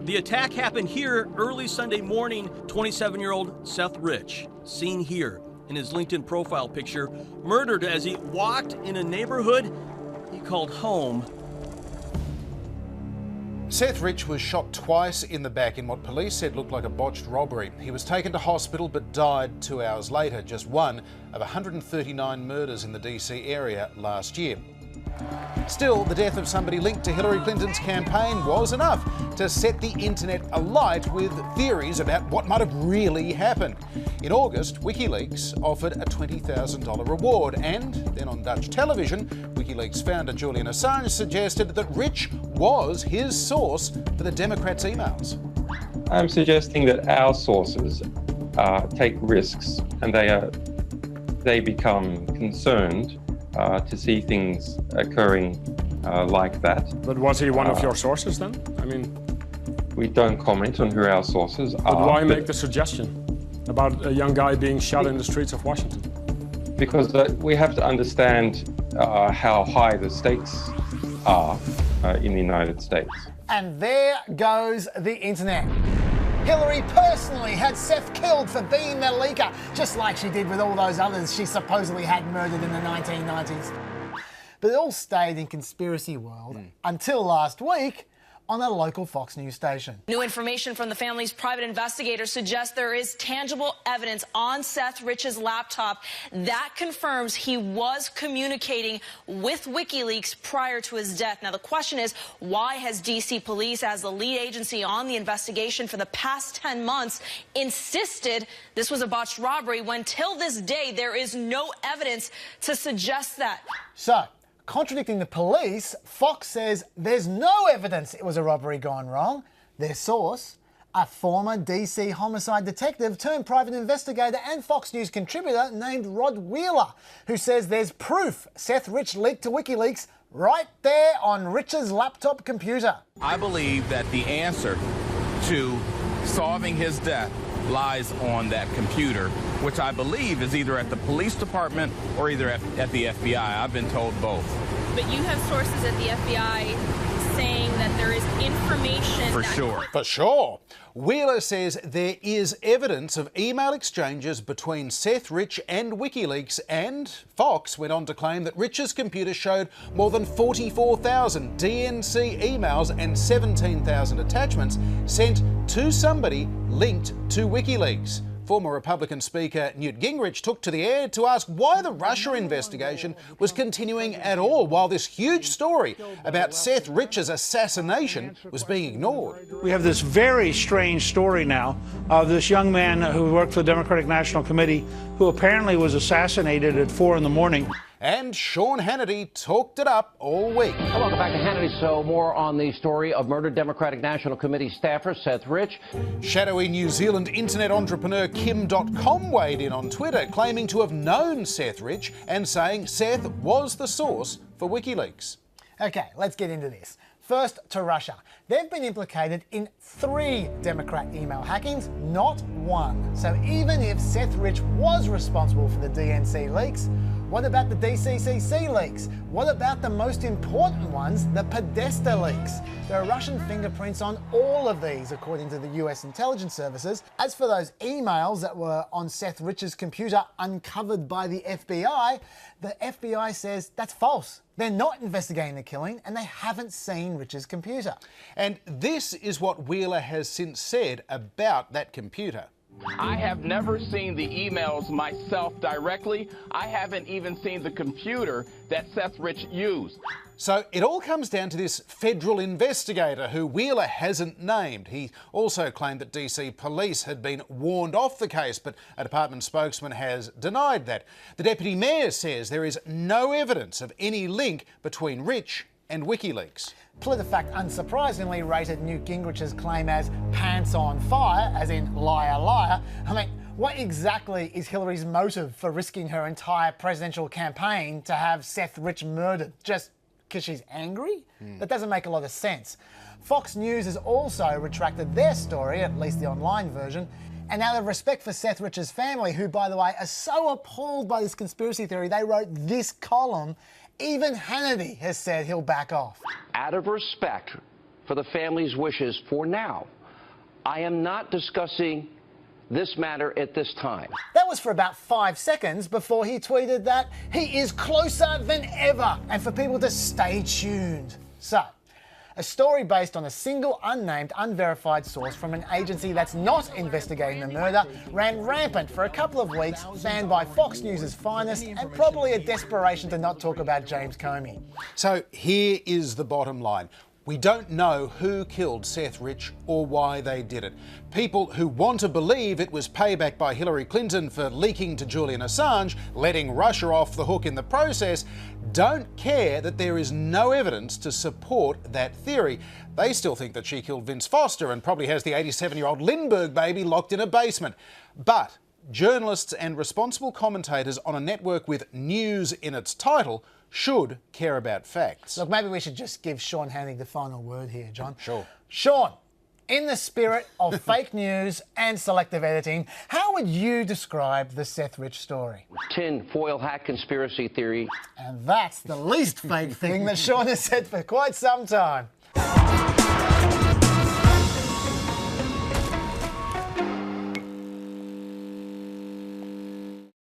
The attack happened here early Sunday morning. 27-year-old Seth Rich, seen here in his LinkedIn profile picture, murdered as he walked in a neighborhood he called home. Seth Rich was shot twice in the back in what police said looked like a botched robbery. He was taken to hospital but died 2 hours later, just one of 139 murders in the DC area last year. Still, the death of somebody linked to Hillary Clinton's campaign was enough to set the internet alight with theories about what might have really happened. In August, Wikileaks offered a $20,000 reward, and then on Dutch television, Wikileaks founder Julian Assange suggested that Rich was his source for the Democrats' emails. I'm suggesting that our sources take risks, and they become concerned to see things occurring like that. But was he one of your sources then? I mean, we don't comment on who our sources are. But why make the suggestion about a young guy being shot in the streets of Washington? Because we have to understand how high the stakes are in the United States. And there goes the internet. Hillary personally had Seth killed for being the leaker, just like she did with all those others she supposedly had murdered in the 1990s. But it all stayed in conspiracy world until last week on a local Fox News station. New information from the family's private investigator suggests there is tangible evidence on Seth Rich's laptop that confirms he was communicating with Wikileaks prior to his death. Now, the question is, why has DC police, as the lead agency on the investigation for the past 10 months, insisted this was a botched robbery when till this day there is no evidence to suggest that? So, contradicting the police, Fox says there's no evidence it was a robbery gone wrong. Their source, a former DC homicide detective turned private investigator and Fox News contributor named Rod Wheeler, who says there's proof Seth Rich leaked to WikiLeaks right there on Rich's laptop computer. I believe that the answer to solving his death lies on that computer, which I believe is either at the police department or either at the FBI. I've been told both. But you have sources at the FBI saying that there is information. For sure. For sure. Wheeler says there is evidence of email exchanges between Seth Rich and WikiLeaks, and Fox went on to claim that Rich's computer showed more than 44,000 DNC emails and 17,000 attachments sent to somebody linked to WikiLeaks. Former Republican Speaker Newt Gingrich took to the air to ask why the Russia investigation was continuing at all, while this huge story about Seth Rich's assassination was being ignored. We have this very strange story now of this young man who worked for the Democratic National Committee who apparently was assassinated at 4 in the morning. And Sean Hannity talked it up all week. Welcome back to Hannity. So more on the story of murdered Democratic National Committee staffer Seth Rich. Shadowy New Zealand internet entrepreneur Kim.com weighed in on Twitter, claiming to have known Seth Rich and saying Seth was the source for WikiLeaks. Okay, let's get into this. First to Russia. They've been implicated in 3 Democrat email hackings, not 1. So even if Seth Rich was responsible for the DNC leaks, what about the DCCC leaks? What about the most important ones, the Podesta leaks? There are Russian fingerprints on all of these, according to the US intelligence services. As for those emails that were on Seth Rich's computer uncovered by the FBI says that's false. They're not investigating the killing and they haven't seen Rich's computer. And this is what Wheeler has since said about that computer. I have never seen the emails myself directly. I haven't even seen the computer that Seth Rich used. So it all comes down to this federal investigator who Wheeler hasn't named. He also claimed that DC police had been warned off the case, but a department spokesman has denied that. The deputy mayor says there is no evidence of any link between Rich and WikiLeaks. PolitiFact unsurprisingly rated Newt Gingrich's claim as pants on fire, as in liar, liar. I mean, what exactly is Hillary's motive for risking her entire presidential campaign to have Seth Rich murdered? Just because she's angry? That doesn't make a lot of sense. Fox News has also retracted their story, at least the online version, and out of respect for Seth Rich's family, who, by the way, are so appalled by this conspiracy theory, they wrote this column. Even Hannity has said he'll back off. Out of respect for the family's wishes for now. I am not discussing this matter at this time. That was for about 5 seconds before he tweeted that he is closer than ever and for people to stay tuned. So, a story based on a single unnamed, unverified source from an agency that's not investigating the murder ran rampant for a couple of weeks, fanned by Fox News' finest and probably a desperation to not talk about James Comey. So here is the bottom line. We don't know who killed Seth Rich or why they did it. People who want to believe it was payback by Hillary Clinton for leaking to Julian Assange, letting Russia off the hook in the process, don't care that there is no evidence to support that theory. They still think that she killed Vince Foster and probably has the 87-year-old Lindbergh baby locked in a basement. But journalists and responsible commentators on a network with news in its title should care about facts. Look, maybe we should just give Sean Hanning the final word here, John. Sure. Sean, in the spirit of fake news and selective editing, how would you describe the Seth Rich story? Tin foil hat conspiracy theory. And that's the least fake thing that Sean has said for quite some time.